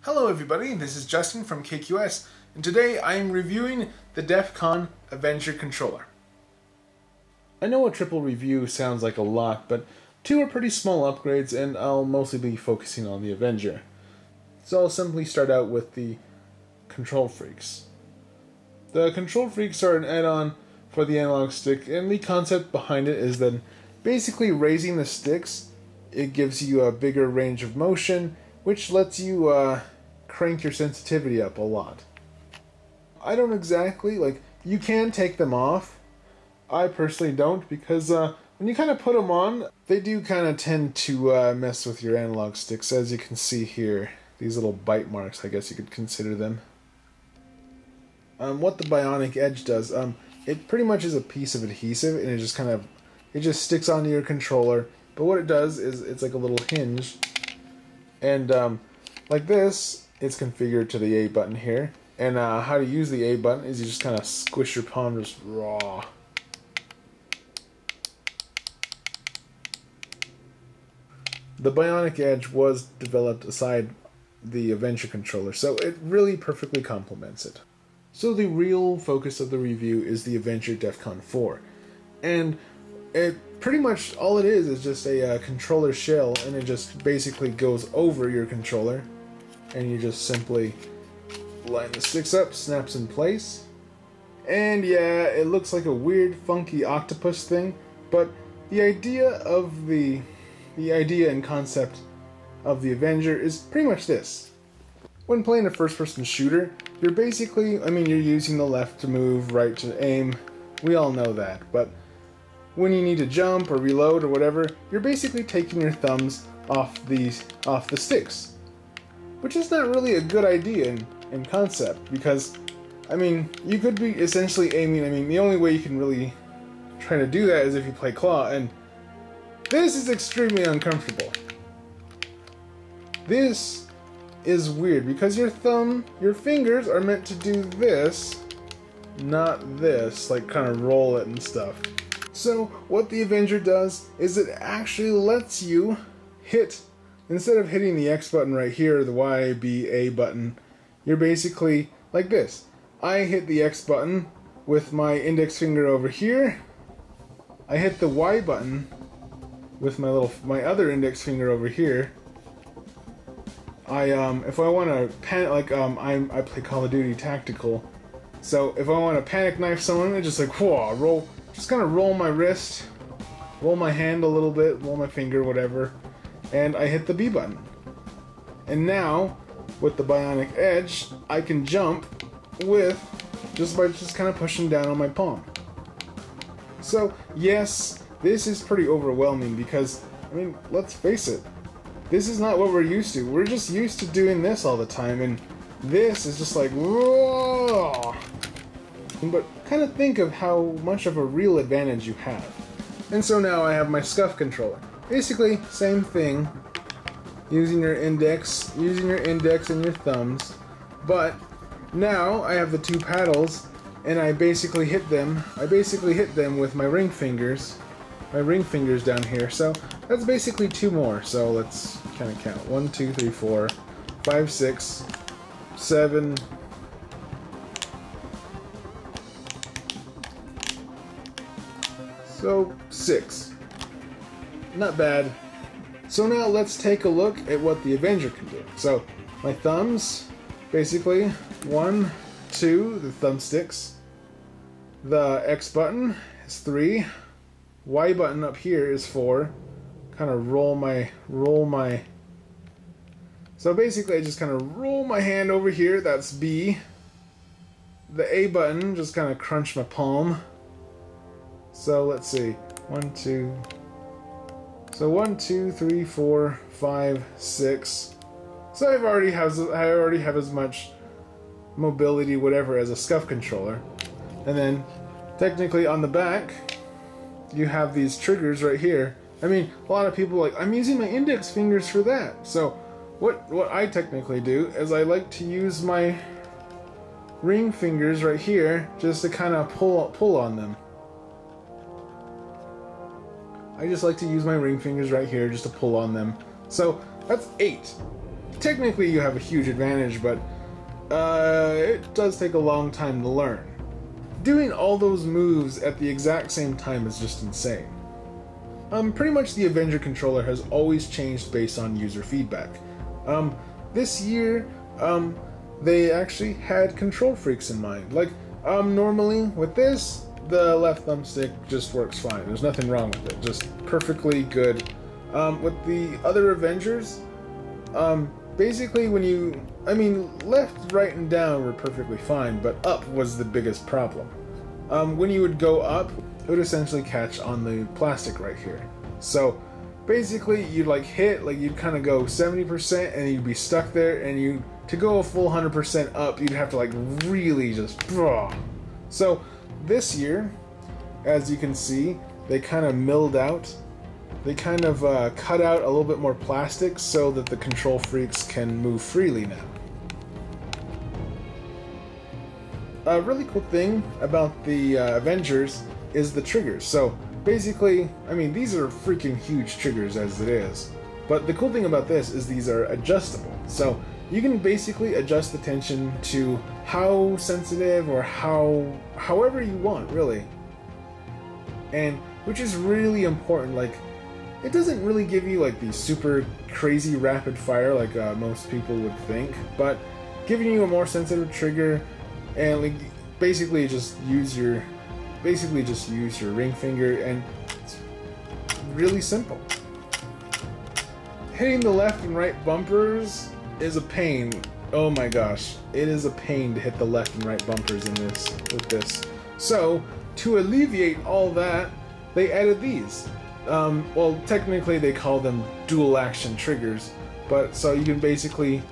Hello everybody, this is Justin from KQS, and today I am reviewing the DEFCON Avenger controller. I know a triple review sounds like a lot, but two are pretty small upgrades and I'll mostly be focusing on the Avenger. So I'll simply start out with the Control Freaks. The Control Freaks are an add-on for the analog stick, and the concept behind it is that basically raising the sticks, it gives you a bigger range of motion, which lets you crank your sensitivity up a lot. I don't exactly, you can take them off. I personally don't, because when you kind of put them on, they do kind of tend to mess with your analog sticks, as you can see here. These little bite marks, I guess you could consider them. What the Bionic Edge does, it pretty much is a piece of adhesive, and it just sticks onto your controller. But what it does is it's like a little hinge, and like this, it's configured to the A button here. And how to use the A button is you just kind of squish your palm just raw. The Bionic Edge was developed aside the Avenger controller, so it really perfectly complements it. So the real focus of the review is the Avenger DEFCON 4. And it pretty much all it is just a controller shell, and it just basically goes over your controller, and you just simply line the sticks up, snaps in place, and yeah, it looks like a weird funky octopus thing, but the idea and concept of the Avenger is pretty much this. When playing a first-person shooter, you're basically, you're using the left to move, right to aim, we all know that, but when you need to jump or reload or whatever, you're basically taking your thumbs off the sticks, which is not really a good idea in concept, because you could be essentially aiming. The only way you can really try to do that is if you play claw, and this is extremely uncomfortable. This is weird because your fingers are meant to do this, not this, like kind of roll it and stuff. So what the Avenger does is it actually lets you hit, instead of hitting the X button right here, or the Y, B, A button, you're basically like this. I hit the X button with my index finger over here. I hit the Y button with my other index finger over here. If I want to panic, I play Call of Duty Tactical, so if I want to panic knife someone, I just roll. Just kind of roll my wrist, roll my hand a little bit, roll my finger, whatever, and I hit the B button. And now, with the Bionic Edge, I can jump by just kind of pushing down on my palm. So, yes, this is pretty overwhelming because, let's face it, this is not what we're used to. We're just used to doing this all the time, and this is just like, whoa! But kind of think of how much of a real advantage you have. And so now I have my scuff controller. Basically, same thing, using your index and your thumbs, but now I have the two paddles, and I basically hit them with my ring fingers down here. So that's basically two more. So let's kind of count. 1, 2, 3, 4, 5, 6, 7. So 6. Not bad. So now let's take a look at what the Avenger can do. So my thumbs, basically 1, 2, the thumbsticks. The X button is 3. Y button up here is 4. Kind of roll my. So basically I just kind of roll my hand over here, that's B. The A button, just kind of crunch my palm. So let's see, 1, 2. So 1, 2, 3, 4, 5, 6. So I already have as much mobility, whatever, as a scuff controller. And then technically on the back, you have these triggers right here. A lot of people are like, I'm using my index fingers for that. So what I technically do is I like to use my ring fingers right here just to kind of pull on them. I just like to use my ring fingers right here just to pull on them. So that's 8. technically you have a huge advantage, but it does take a long time to learn. Doing all those moves at the exact same time is just insane. Pretty much the Avenger controller has always changed based on user feedback. This year, they actually had control freaks in mind. Like, normally with this, the left thumbstick just works fine. There's nothing wrong with it, just perfectly good. With the other Avengers, basically left, right, and down were perfectly fine, but up was the biggest problem. When you would go up, it would essentially catch on the plastic right here. So basically you'd you'd kind of go 70% and you'd be stuck there, and to go a full 100% up, you'd have to really just... So this year, as you can see, they kind of milled out. They kind of cut out a little bit more plastic so that the control freaks can move freely now. A really cool thing about the Avengers is the triggers. So basically, these are freaking huge triggers as it is. But the cool thing about this is these are adjustable. So you can basically adjust the tension to how sensitive or however you want, really. And which is really important. It doesn't really give you the super crazy rapid fire like most people would think, but giving you a more sensitive trigger, and basically just use your ring finger, and it's really simple. Hitting the left and right bumpers is a pain. Oh my gosh, it is a pain to hit the left and right bumpers with this. So to alleviate all that, they added these. Well, technically they call them dual action triggers, but so you can basically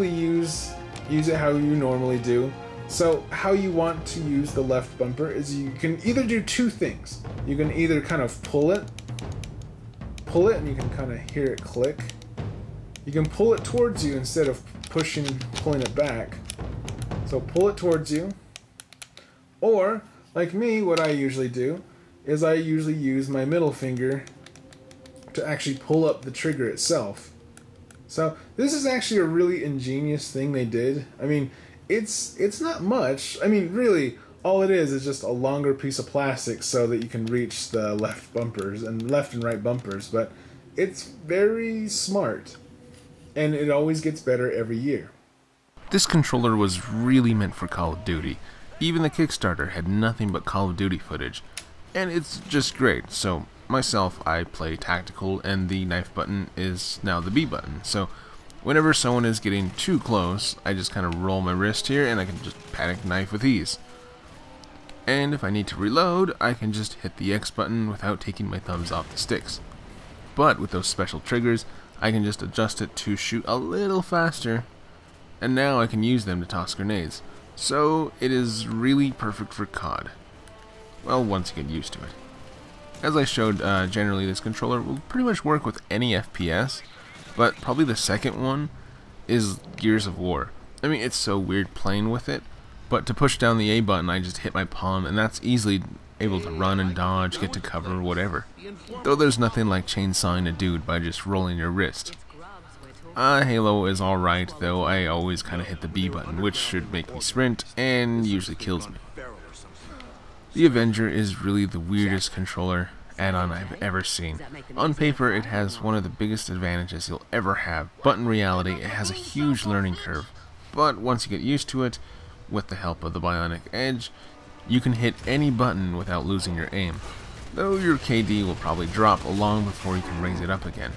use it how you normally do. So how you want to use the left bumper is you can either do two things. You can either kind of pull it and you can kind of hear it click. You can pull it towards you instead of pulling it back. So pull it towards you. Or, like me, what I usually do is I usually use my middle finger to actually pull up the trigger itself. So this is actually a really ingenious thing they did. It's not much. Really, all it is just a longer piece of plastic so that you can reach the left and right bumpers, but it's very smart, and it always gets better every year. This controller was really meant for Call of Duty. Even the Kickstarter had nothing but Call of Duty footage, and it's just great. So myself, I play tactical, and the knife button is now the B button. So whenever someone is getting too close, I just kind of roll my wrist here and I can just panic knife with ease. And if I need to reload, I can just hit the X button without taking my thumbs off the sticks. But with those special triggers, I can just adjust it to shoot a little faster, and now I can use them to toss grenades. So it is really perfect for COD. Well, once you get used to it. As I showed, generally this controller will pretty much work with any FPS, but probably the second one is Gears of War. It's so weird playing with it, but to push down the A button, I just hit my palm, and that's easily able to run and dodge, get to cover, or whatever. Though there's nothing like chainsawing a dude by just rolling your wrist. Halo is alright, though I always kind of hit the B button, which should make me sprint, and usually kills me. The Avenger is really the weirdest controller add-on I've ever seen. On paper, it has one of the biggest advantages you'll ever have, but in reality, it has a huge learning curve. But once you get used to it, with the help of the Bionic Edge, you can hit any button without losing your aim, though your KD will probably drop long before you can raise it up again.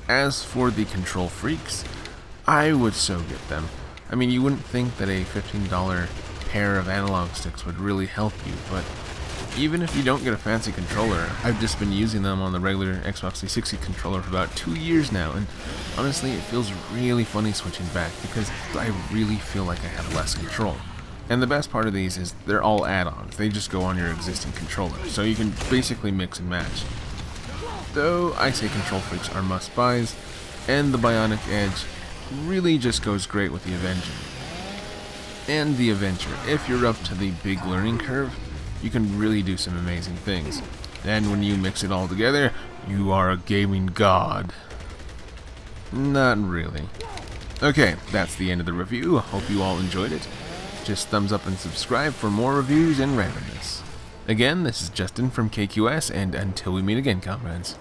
As for the control freaks, I would so get them. You wouldn't think that a $15 pair of analog sticks would really help you, but even if you don't get a fancy controller, I've just been using them on the regular Xbox 360 controller for about 2 years now, and honestly it feels really funny switching back because I really feel like I have less control. And the best part of these is they're all add-ons. They just go on your existing controller, so you can basically mix and match. Though I say control freaks are must-buys, and the Bionic Edge really just goes great with the Avenger. And the Avenger, if you're up to the big learning curve, you can really do some amazing things. And when you mix it all together, you are a gaming god. Not really. Okay, that's the end of the review. I hope you all enjoyed it. Just thumbs up and subscribe for more reviews and randomness. Again, this is Justin from KQS, and until we meet again, comrades.